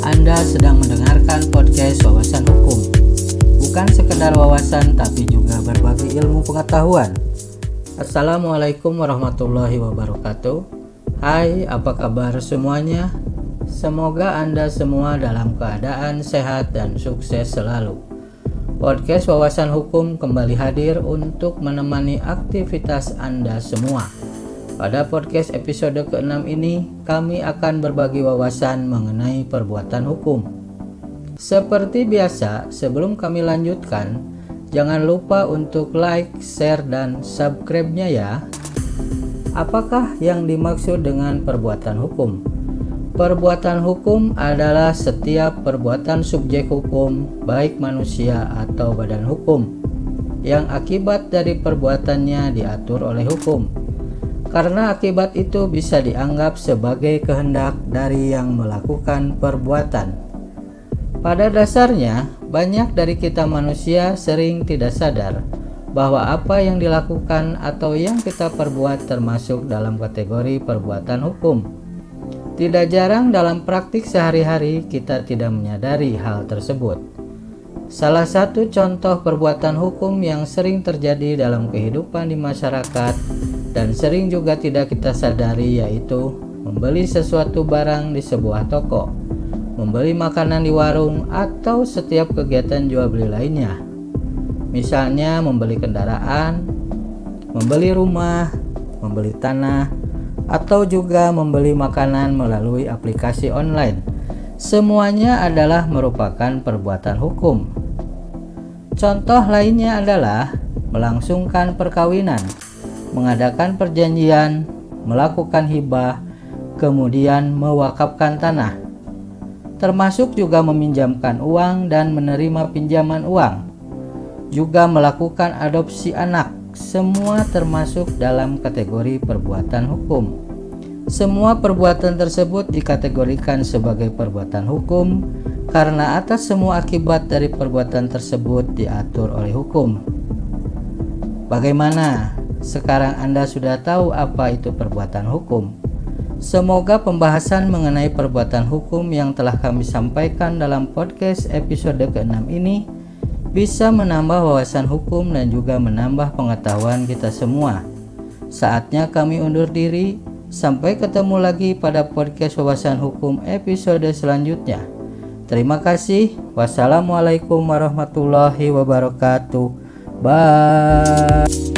Anda sedang mendengarkan podcast Wawasan Hukum. Bukan sekedar wawasan, tapi juga berbagi ilmu pengetahuan. Assalamualaikum warahmatullahi wabarakatuh. Hai, apa kabar semuanya? Semoga Anda semua dalam keadaan sehat dan sukses selalu. Podcast Wawasan Hukum kembali hadir untuk menemani aktivitas Anda semua. Pada podcast episode ke-6 ini, kami akan berbagi wawasan mengenai perbuatan hukum. Seperti biasa, sebelum kami lanjutkan, jangan lupa untuk like, share, dan subscribe-nya ya. Apakah yang dimaksud dengan perbuatan hukum? Perbuatan hukum adalah setiap perbuatan subjek hukum, baik manusia atau badan hukum, yang akibat dari perbuatannya diatur oleh hukum. Karena akibat itu bisa dianggap sebagai kehendak dari yang melakukan perbuatan. Pada dasarnya, banyak dari kita manusia sering tidak sadar bahwa apa yang dilakukan atau yang kita perbuat termasuk dalam kategori perbuatan hukum. Tidak jarang dalam praktik sehari-hari kita tidak menyadari hal tersebut. Salah satu contoh perbuatan hukum yang sering terjadi dalam kehidupan di masyarakat dan sering juga tidak kita sadari yaitu membeli sesuatu barang di sebuah toko, membeli makanan di warung, atau setiap kegiatan jual beli lainnya. Misalnya membeli kendaraan, membeli rumah, membeli tanah, atau juga membeli makanan melalui aplikasi online. Semuanya adalah merupakan perbuatan hukum. Contoh lainnya adalah melangsungkan perkawinan, mengadakan perjanjian, melakukan hibah, kemudian mewakafkan tanah, termasuk juga meminjamkan uang dan menerima pinjaman uang, juga melakukan adopsi anak. Semua termasuk dalam kategori perbuatan hukum. Semua perbuatan tersebut dikategorikan sebagai perbuatan hukum karena atas semua akibat dari perbuatan tersebut diatur oleh hukum. Bagaimana? Sekarang Anda sudah tahu apa itu perbuatan hukum. Semoga pembahasan mengenai perbuatan hukum yang telah kami sampaikan dalam podcast episode ke-6 ini bisa menambah wawasan hukum dan juga menambah pengetahuan kita semua. Saatnya kami undur diri. Sampai ketemu lagi pada podcast Wawasan Hukum episode selanjutnya. Terima kasih. Wassalamualaikum warahmatullahi wabarakatuh. Bye.